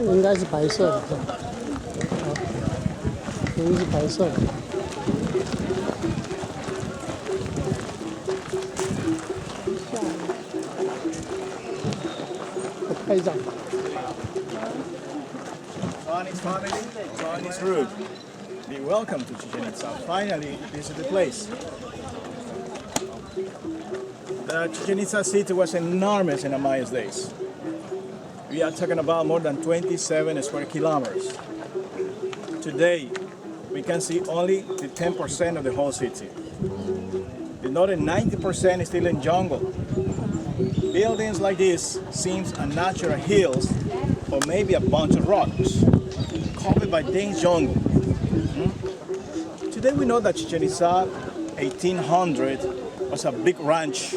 应该是白色的，应该是白色的。拍照。Chinese family, Chinese route. Be welcome to Chichen Itza. Finally, this is the place. The Chichen Itza city was enormous in the Maya's days. We are talking about more than 27 square kilometers. Today, we can see only the 10% of the whole city. The northern 90% is still in jungle. Buildings like this seems unnatural hills or maybe a bunch of rocks covered by dense jungle. Today we know that Chichen Itza 1800 was a big ranch,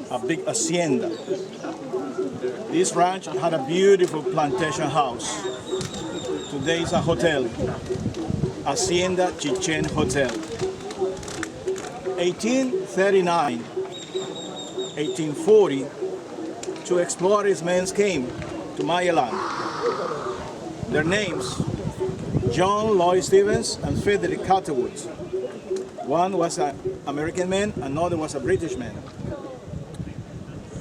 a big hacienda. This ranch had a beautiful plantation house. Today it's a hotel, Hacienda Chichen Hotel. 1839, 1840, two explorers men came to Maya land. Their names, John Lloyd Stevens and Frederick Catherwood. One was an American man, another was a British man.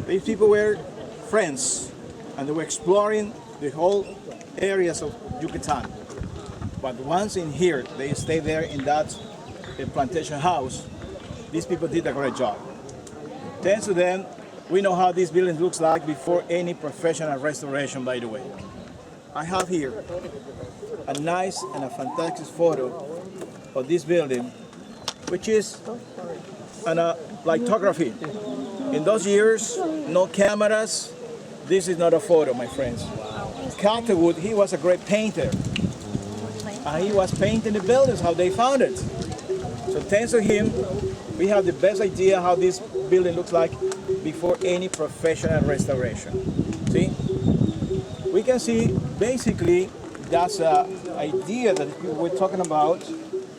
These people were friends and they were exploring the whole areas of Yucatan. But once in here, they stayed there in that plantation house. These people did a great job. Thanks to them, we know how this building looks like before any professional restoration, by the way. I have here a nice and a fantastic photo of this building, which is an lithography. In those years, no cameras. This is not a photo, my friends. Catherwood, he was a great painter. And he was painting the buildings, how they found it. So thanks to him, we have the best idea how this building looks like before any professional restoration. See? We can see basically that's an idea that people were talking about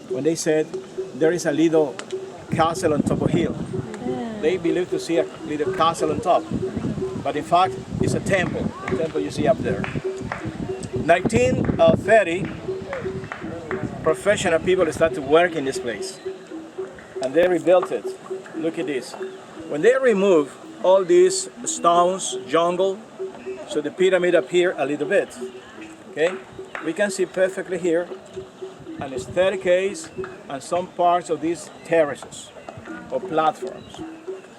when they said there is a little castle on top of a hill. They believe to see a little castle on top. But in fact, it's a temple, the temple you see up there. 1930, professional people started to work in this place. And they rebuilt it. Look at this. When they remove all these stones, jungle, so the pyramid appear a little bit. Okay? We can see perfectly here a staircase and some parts of these terraces or platforms.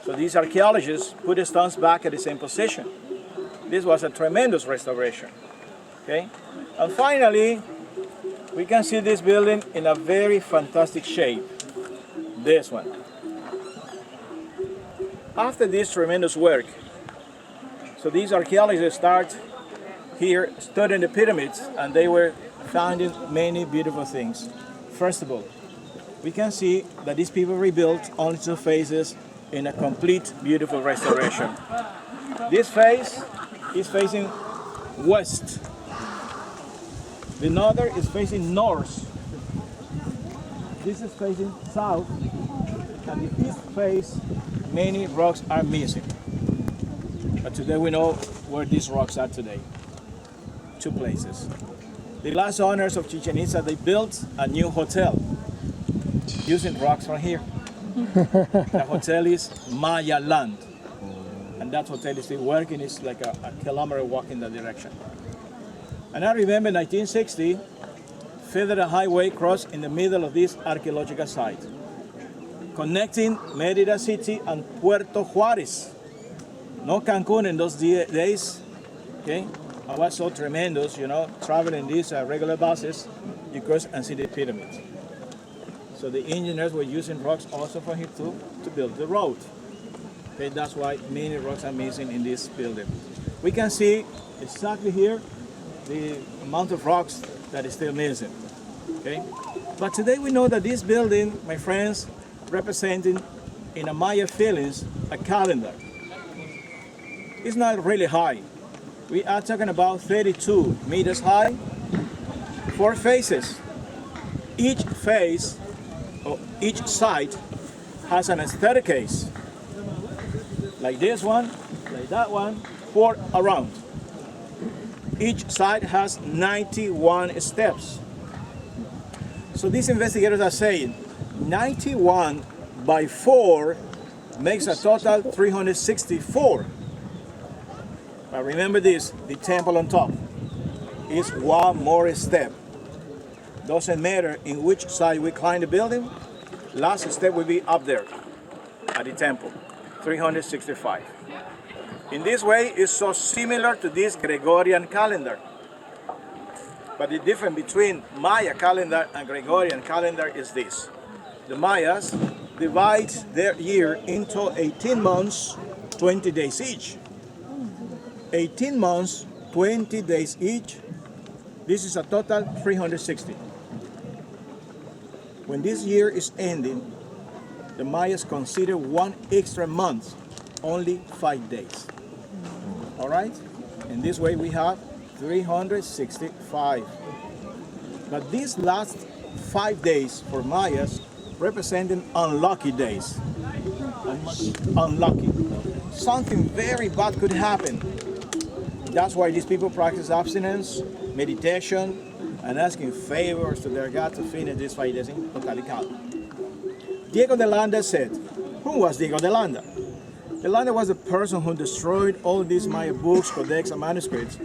So these archaeologists put the stones back at the same position. This was a tremendous restoration. Okay? And finally, we can see this building in a very fantastic shape. This one. After this tremendous work, so these archaeologists start here studying the pyramids and they were finding many beautiful things. First of all, we can see that these people rebuilt only two faces in a complete beautiful restoration. This face is facing west. The other is facing north. This is facing south. And the east face, many rocks are missing. But today we know where these rocks are today. Two places. The last owners of Chichen Itza, they built a new hotel using rocks from here. The hotel is Maya Land. And that hotel is still working. It's like a kilometer walk in that direction. And I remember in 1960, Federal Highway crossed in the middle of this archaeological site, connecting Mérida City and Puerto Juárez. No Cancun in those days, okay? It was so tremendous, you know, traveling these regular buses, you cross and see the pyramids. So the engineers were using rocks also for here too, to build the road. Okay, that's why many rocks are missing in this building. We can see exactly here the amount of rocks that is still missing. Okay? But today we know that this building, my friends, representing in a Maya feelings a calendar. It's not really high. We are talking about 32 meters high, 4 faces. Each face or each side has an staircase. Like this one, like that one, 4 around. Each side has 91 steps. So these investigators are saying 91 by 4 makes a total 364. But remember this, the temple on top is one more step. Doesn't matter in which side we climb the building, last step will be up there at the temple, 365. In this way, it's so similar to this Gregorian calendar. But the difference between Maya calendar and Gregorian calendar is this. The Mayas divide their year into 18 months, 20 days each. 18 months, 20 days each. This is a total 360. When this year is ending, the Mayas consider one extra month, only 5 days. All right? In this way we have 365. But these last 5 days for Mayas representing unlucky days. Unlucky. Something very bad could happen. That's why these people practice abstinence, meditation, and asking favors to their God to finish these 5 days in totally calm. Diego de Landa said, who was Diego de Landa? De Landa was the person who destroyed all these Maya books, codex, and manuscripts,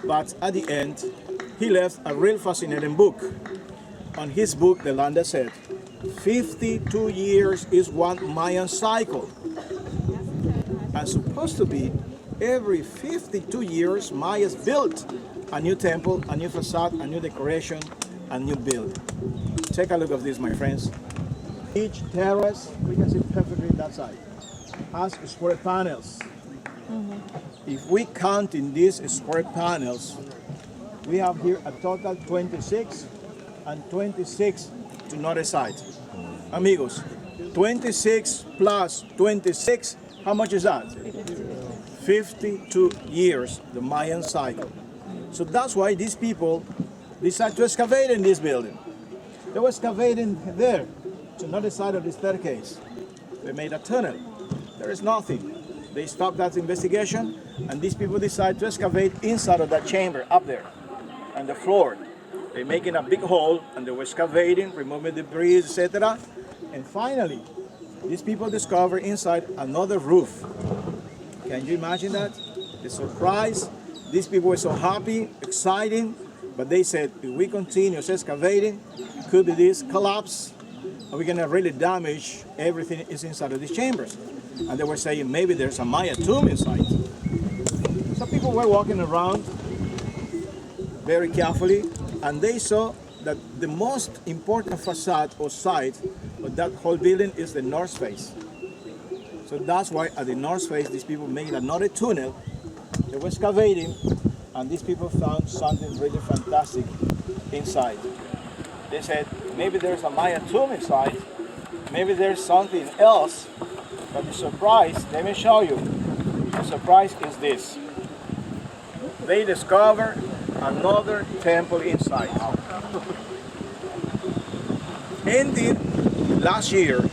but at the end, he left a real fascinating book. On his book, De Landa said, 52 years is one Mayan cycle. And supposed to be every 52 years, Mayas built a new temple, a new facade, a new decoration, a new building. Take a look at this, my friends. Each terrace, we can see perfectly that side, has square panels. If we count in these square panels, we have here a total 26 and 26 to another side. Amigos, 26 plus 26, how much is that? 52 years, the Mayan cycle. So that's why these people decided to excavate in this building. They were excavating there, to another side of the staircase. They made a tunnel. There is nothing. They stopped that investigation, and these people decided to excavate inside of that chamber up there, on the floor. They're making a big hole, and they were excavating, removing debris, etc. And finally, these people discovered inside another roof. Can you imagine that? The surprise. These people were so happy, exciting, but they said, if we continue excavating, could be this collapse, and we're gonna really damage everything is inside of these chambers. And they were saying, maybe there's a Maya tomb inside. So people were walking around very carefully, and they saw that the most important facade or side of that whole building is the north face. So that's why at the north face, these people made another tunnel. They were excavating, and these people found something really fantastic inside. They said, maybe there's a Maya tomb inside, maybe there's something else, but the surprise, let me show you. The surprise is this. They discovered another temple inside. Ended last year,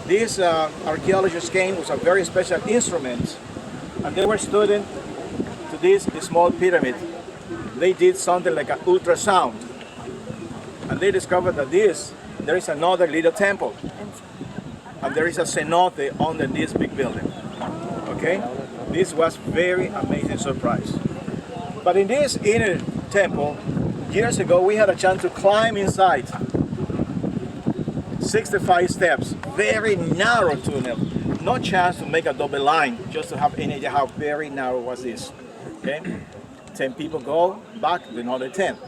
these archaeologists came with a very special instrument, and they were studying to this small pyramid. They did something like an ultrasound, and they discovered that there is another little temple, and there is a cenote under this big building. Okay, this was very amazing surprise. But in this inner temple, years ago, we had a chance to climb inside. 65 steps, very narrow tunnel. No chance to make a double line, just to have any idea how very narrow was this. Okay, 10 people go back to another 10.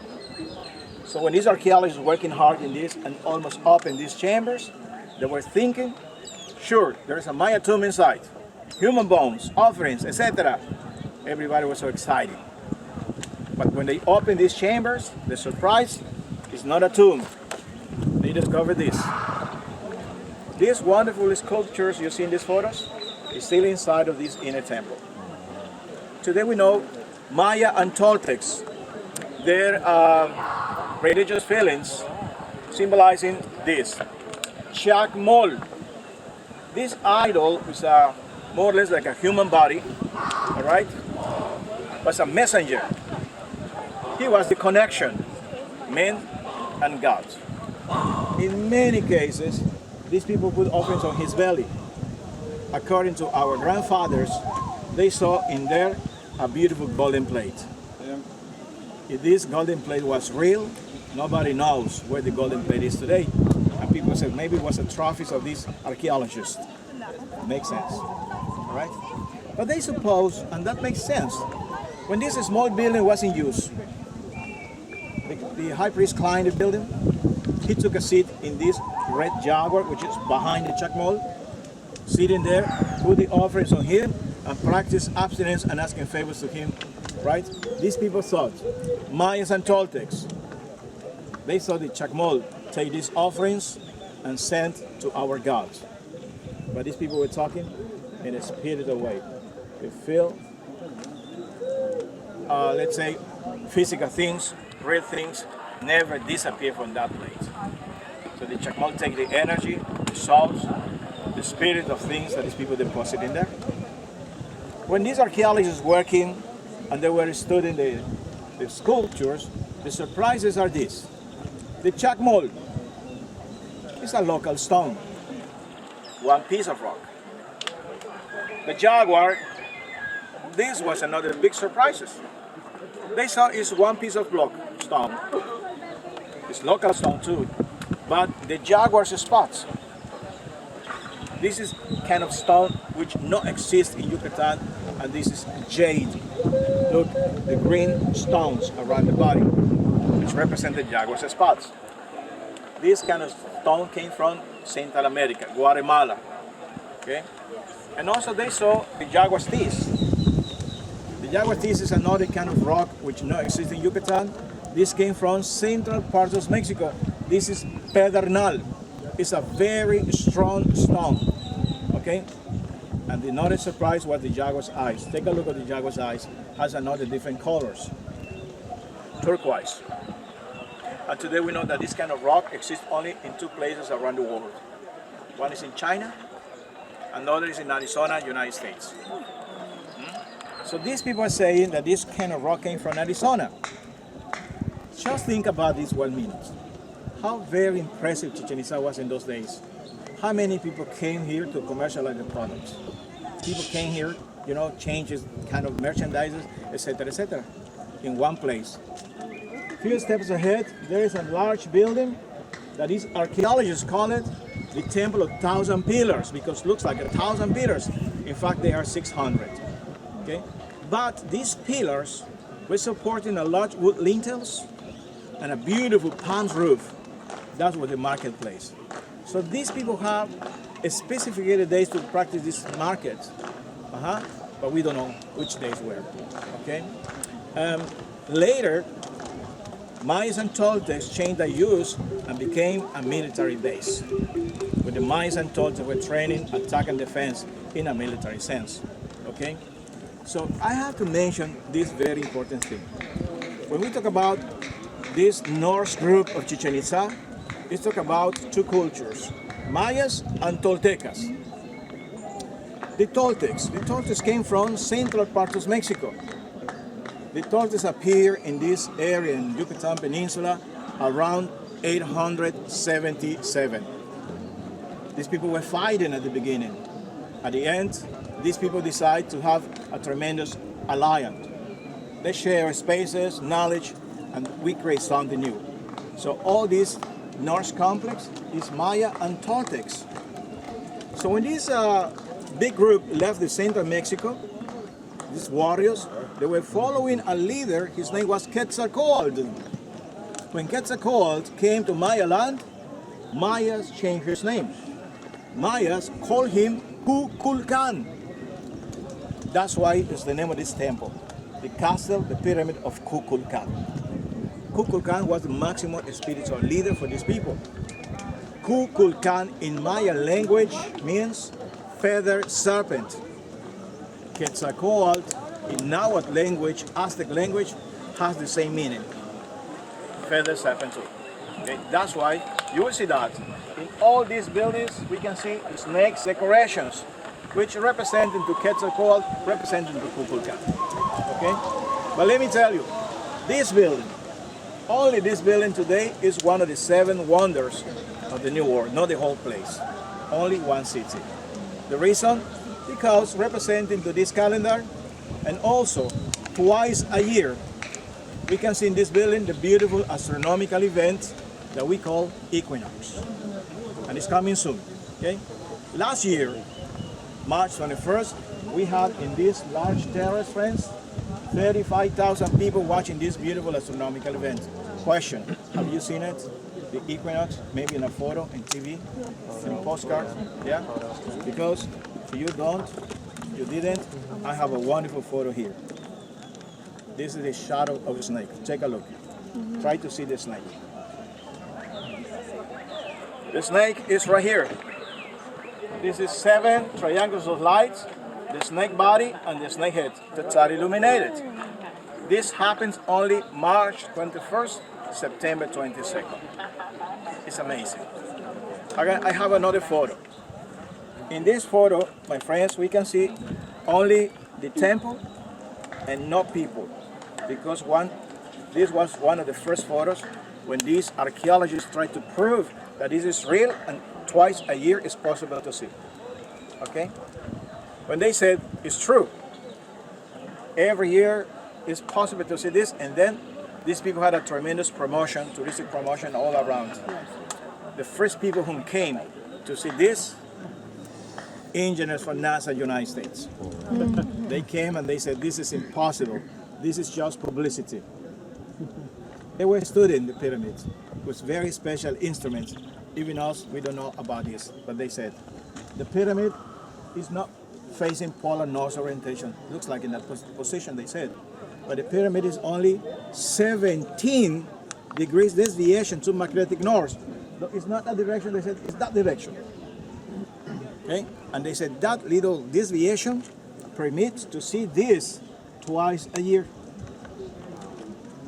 So when these archaeologists were working hard in this and almost opened these chambers, they were thinking, sure, there's a Maya tomb inside, human bones, offerings, etc. Everybody was so excited. But when they opened these chambers, the surprise is not a tomb. They discovered this. These wonderful sculptures you see in these photos is still inside of this inner temple. Today we know Maya and Toltecs, their religious feelings symbolizing this. Chacmol. This idol is more or less like a human body, all right? Was a messenger. He was the connection, man and God. In many cases, these people put offerings on his belly. According to our grandfathers, they saw in there a beautiful golden plate. If this golden plate was real, nobody knows where the golden plate is today. And people said maybe it was a trophy of these archaeologists. Makes sense, all right? But they suppose, and that makes sense, when this small building was in use, the high priest climbed the building. He took a seat in this red Jaguar, which is behind the Chacmol, sitting there, put the offerings on him, and practice abstinence and asking favors to him, right? These people thought, Mayas and Toltecs, they thought the Chacmol take these offerings and send to our gods. But these people were talking in a spirited way. They feel, let's say, physical things, real things, never disappear from that place. So the Chacmol take the energy, the souls, the spirit of things that these people deposit in there. When these archaeologists working and they were studying the sculptures, the surprises are this. The Chacmol is a local stone, one piece of rock. The Jaguar, this was another big surprises. They saw it's one piece of block stone. It's local stone too, but the Jaguar's spots. This is kind of stone which not exists in Yucatan, and this is jade. Look, the green stones around the body, which represent the Jaguar's spots. This kind of stone came from Central America, Guatemala. Okay, and also they saw the Jaguar's teeth. The Jaguar's teeth is another kind of rock which not exists in Yucatan. This came from central parts of Mexico. This is pedernal. It's a very strong stone, okay? And the another surprise was the Jaguar's eyes. Take a look at the Jaguar's eyes. Has another different colors, turquoise. And today we know that this kind of rock exists only in two places around the world. One is in China, another is in Arizona, United States. So these people are saying that this kind of rock came from Arizona. Just think about this 1 minute. How very impressive Chichen Itza was in those days. How many people came here to commercialize the products? People came here, you know, changes kind of merchandises, etc., in one place. Few steps ahead, there is a large building that these archaeologists call it the Temple of 1,000 Pillars, because it looks like 1,000 pillars. In fact, they are 600. Okay, but these pillars were supporting a large wood lintels and a beautiful palm roof. That was the marketplace. So these people have specific days to practice this market, but we don't know which days were. Okay. Later, Mayas and Toltecs changed their use and became a military base, where the Mayas and Toltecs were training attack and defense in a military sense. Okay. So I have to mention this very important thing. When we talk about this Norse group of Chichen Itza, let's talk about two cultures, Mayas and Toltecas. The Toltecs came from central parts of Mexico. The Toltecs appear in this area in Yucatan Peninsula around 877. These people were fighting at the beginning. At the end, these people decide to have a tremendous alliance. They share spaces, knowledge, and we create something new. So all this Norse complex is Maya and Toltecs. So when this big group left the central Mexico, these warriors, they were following a leader. His name was Quetzalcoatl. When Quetzalcoatl came to Maya land, Mayas changed his name. Mayas called him Kukulkan. That's why it's the name of this temple, the castle, the pyramid of Kukulkan. Kukulkan was the maximum spiritual leader for these people. Kukulkan in Maya language means feathered serpent. Quetzalcoatl in Nahuatl language, Aztec language, has the same meaning. Feathered serpent too. Okay? That's why you will see that in all these buildings we can see snakes decorations, which representing to Quetzalcoatl, representing to Kukulkan. Okay? But let me tell you, This building, only this building today is one of the 7 wonders of the New World, not the whole place. Only one city. The reason? Because representing to this calendar, and also twice a year, we can see in this building the beautiful astronomical event that we call equinox. And it's coming soon. Okay? Last year, March 21st, we had in this large terrace, friends, 35,000 people watching this beautiful astronomical event. Question, have you seen it? The equinox, maybe in a photo, in TV, in a postcard, yeah? Because if you don't, you didn't, I have a wonderful photo here. This is the shadow of a snake. Take a look. Try to see the snake. The snake is right here. This is 7 triangles of lights, the snake body and the snake head that are illuminated. This happens only March 21st, September 22nd. It's amazing. I have another photo. In this photo, my friends, we can see only the temple and no people. Because this was one of the first photos when these archaeologists tried to prove that this is real and twice a year is possible to see. Okay? When they said it's true, every year it's possible to see this, and then these people had a tremendous promotion, touristic promotion all around. The first people who came to see this, engineers from NASA, United States. They came and they said, this is impossible. This is just publicity. They were studying the pyramids with very special instruments. Even us, we don't know about this, but they said, the pyramid is not facing polar north orientation. Looks like in that position, they said. But the pyramid is only 17 degrees deviation to magnetic north. No, it's not that direction, they said, it's that direction. Okay? And they said that little deviation permits to see this twice a year.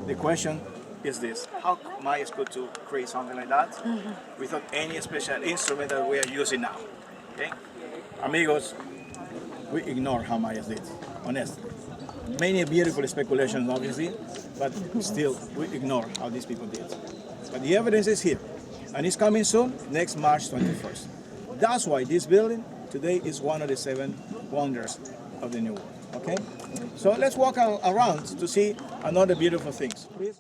The question is this: how Mayas could to create something like that without any special instrument that we are using now? Okay? Amigos, we ignore how Mayas did, honestly. Many beautiful speculations, obviously, but still we ignore how these people did. But the evidence is here, and it's coming soon, next March 21st. That's why this building today is one of the 7 wonders of the New World. Okay? So let's walk around to see another beautiful things. Please.